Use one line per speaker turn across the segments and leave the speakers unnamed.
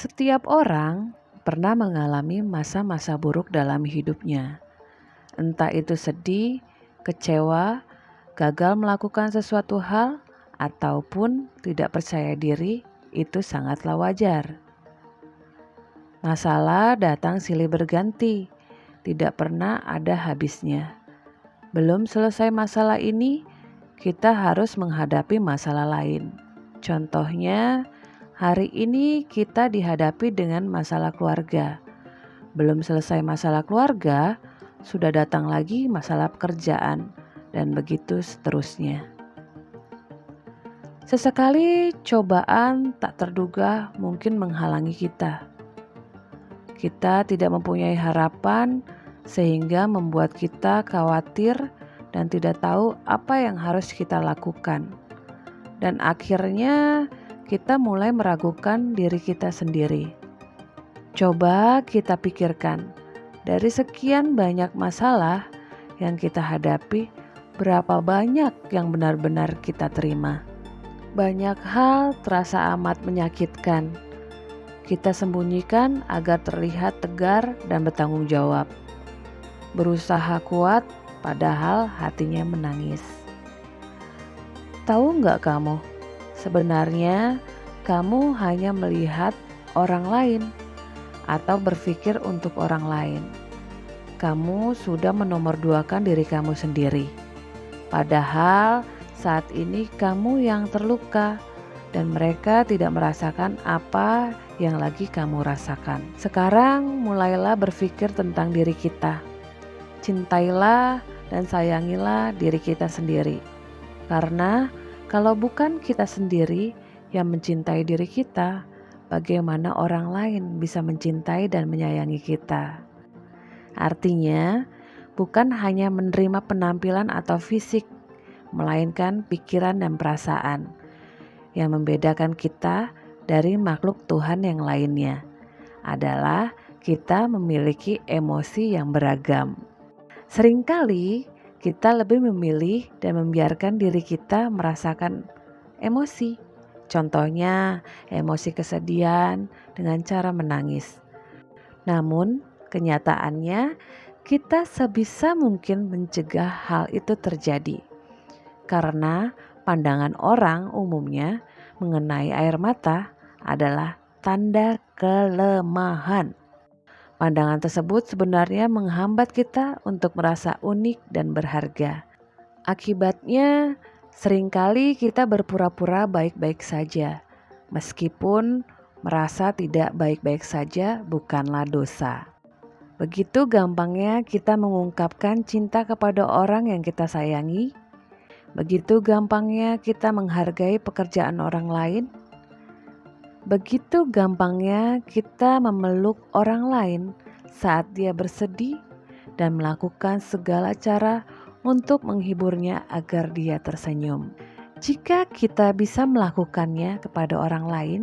Setiap orang pernah mengalami masa-masa buruk dalam hidupnya. Entah itu sedih, kecewa, gagal melakukan sesuatu hal, ataupun tidak percaya diri, itu sangatlah wajar. Masalah datang silih berganti, tidak pernah ada habisnya. Belum selesai masalah ini, kita harus menghadapi masalah lain. Contohnya, hari ini kita dihadapi dengan masalah keluarga. Belum selesai masalah keluarga, sudah datang lagi masalah pekerjaan, dan begitu seterusnya. Sesekali cobaan tak terduga mungkin menghalangi kita. Kita tidak mempunyai harapan sehingga membuat kita khawatir dan tidak tahu apa yang harus kita lakukan. Dan akhirnya kita mulai meragukan diri kita sendiri. Coba kita pikirkan, dari sekian banyak masalah yang kita hadapi, berapa banyak yang benar-benar kita terima? Banyak hal terasa amat menyakitkan. Kita sembunyikan agar terlihat tegar dan bertanggung jawab. Berusaha kuat, padahal hatinya menangis. Tahu nggak kamu, sebenarnya kamu hanya melihat orang lain atau berpikir untuk orang lain. Kamu sudah menomorduakan diri kamu sendiri. Padahal saat ini kamu yang terluka dan mereka tidak merasakan apa yang lagi kamu rasakan. Sekarang mulailah berpikir tentang diri kita. Cintailah dan sayangilah diri kita sendiri. Karena kalau bukan kita sendiri yang mencintai diri kita, bagaimana orang lain bisa mencintai dan menyayangi kita? Artinya, bukan hanya menerima penampilan atau fisik, melainkan pikiran dan perasaan. Yang membedakan kita dari makhluk Tuhan yang lainnya adalah kita memiliki emosi yang beragam. Seringkali kita lebih memilih dan membiarkan diri kita merasakan emosi. Contohnya, emosi kesedihan dengan cara menangis. Namun, kenyataannya kita sebisa mungkin mencegah hal itu terjadi. Karena pandangan orang umumnya mengenai air mata adalah tanda kelemahan. Pandangan tersebut sebenarnya menghambat kita untuk merasa unik dan berharga. Akibatnya, seringkali kita berpura-pura baik-baik saja, meskipun merasa tidak baik-baik saja bukanlah dosa. Begitu gampangnya kita mengungkapkan cinta kepada orang yang kita sayangi. Begitu gampangnya kita menghargai pekerjaan orang lain. Begitu gampangnya kita memeluk orang lain saat dia bersedih dan melakukan segala cara untuk menghiburnya agar dia tersenyum. Jika kita bisa melakukannya kepada orang lain,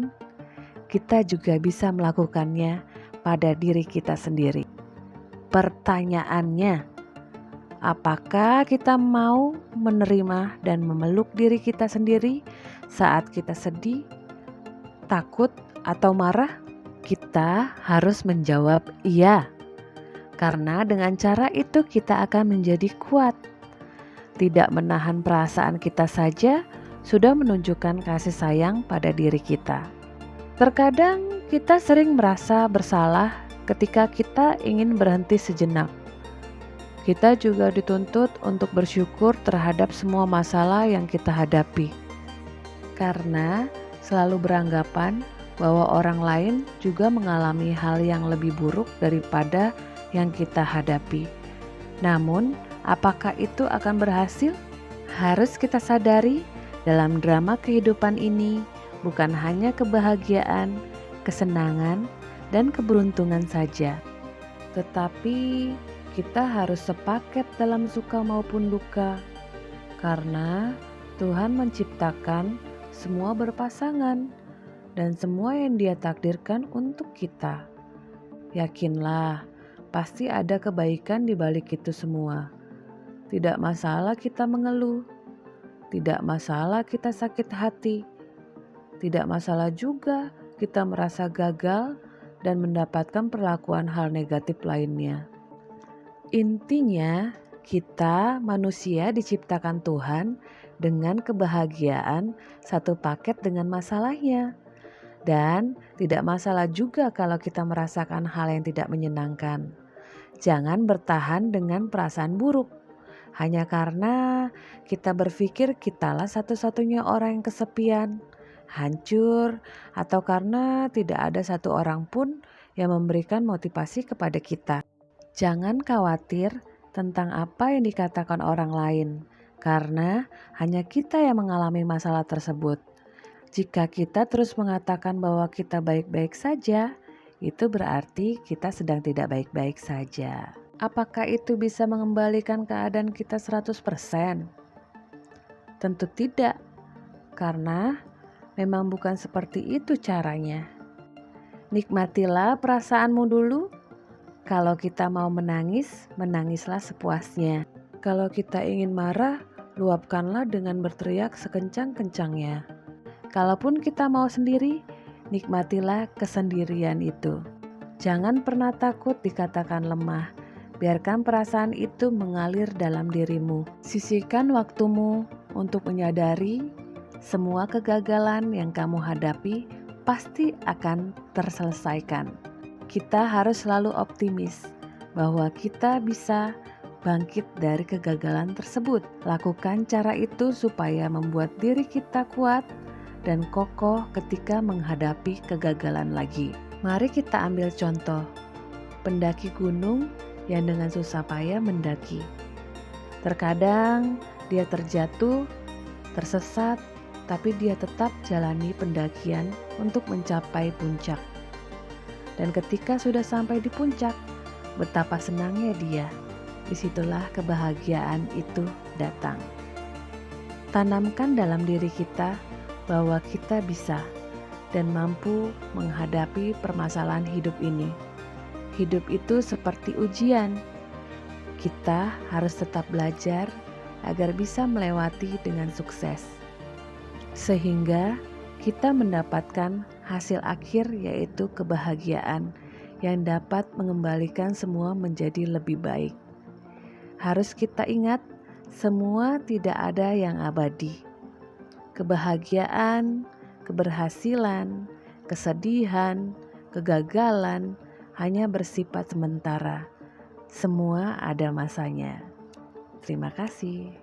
kita juga bisa melakukannya pada diri kita sendiri. Pertanyaannya, apakah kita mau menerima dan memeluk diri kita sendiri saat kita sedih, takut, atau marah? Kita harus menjawab iya, karena dengan cara itu kita akan menjadi kuat. Tidak menahan perasaan kita saja sudah menunjukkan kasih sayang pada diri kita. Terkadang kita sering merasa bersalah ketika kita ingin berhenti sejenak. Kita juga dituntut untuk bersyukur terhadap semua masalah yang kita hadapi. Karena selalu beranggapan bahwa orang lain juga mengalami hal yang lebih buruk daripada yang kita hadapi. Namun, apakah itu akan berhasil? Harus kita sadari, dalam drama kehidupan ini bukan hanya kebahagiaan, kesenangan, dan keberuntungan saja, tetapi kita harus sepaket dalam suka maupun duka, karena Tuhan menciptakan semua berpasangan dan semua yang Dia takdirkan untuk kita. Yakinlah, pasti ada kebaikan di balik itu semua. Tidak masalah kita mengeluh, tidak masalah kita sakit hati, tidak masalah juga kita merasa gagal dan mendapatkan perlakuan hal negatif lainnya. Intinya, kita manusia diciptakan Tuhan dengan kebahagiaan satu paket dengan masalahnya. Dan tidak masalah juga kalau kita merasakan hal yang tidak menyenangkan. Jangan bertahan dengan perasaan buruk. Hanya karena kita berpikir kitalah satu-satunya orang yang kesepian, hancur, atau karena tidak ada satu orang pun yang memberikan motivasi kepada kita. Jangan khawatir tentang apa yang dikatakan orang lain, karena hanya kita yang mengalami masalah tersebut. Jika kita terus mengatakan bahwa kita baik-baik saja, itu berarti kita sedang tidak baik-baik saja. Apakah itu bisa mengembalikan keadaan kita 100%? Tentu tidak, karena memang bukan seperti itu caranya. Nikmatilah perasaanmu dulu. Kalau kita mau menangis, menangislah sepuasnya. Kalau kita ingin marah, luapkanlah dengan berteriak sekencang-kencangnya. Kalaupun kita mau sendiri, nikmatilah kesendirian itu. Jangan pernah takut dikatakan lemah. Biarkan perasaan itu mengalir dalam dirimu. Sisihkan waktumu untuk menyadari semua kegagalan yang kamu hadapi pasti akan terselesaikan. Kita harus selalu optimis bahwa kita bisa bangkit dari kegagalan tersebut. Lakukan cara itu supaya membuat diri kita kuat dan kokoh ketika menghadapi kegagalan lagi. Mari kita ambil contoh pendaki gunung yang dengan susah payah mendaki. Terkadang dia terjatuh, tersesat, tapi dia tetap jalani pendakian untuk mencapai puncak. Dan ketika sudah sampai di puncak, betapa senangnya dia. Disitulah kebahagiaan itu datang. Tanamkan dalam diri kita bahwa kita bisa dan mampu menghadapi permasalahan hidup ini. Hidup itu seperti ujian. Kita harus tetap belajar agar bisa melewati dengan sukses. Sehingga kita mendapatkan hasil akhir, yaitu kebahagiaan yang dapat mengembalikan semua menjadi lebih baik. Harus kita ingat, semua tidak ada yang abadi. Kebahagiaan, keberhasilan, kesedihan, kegagalan hanya bersifat sementara. Semua ada masanya. Terima kasih.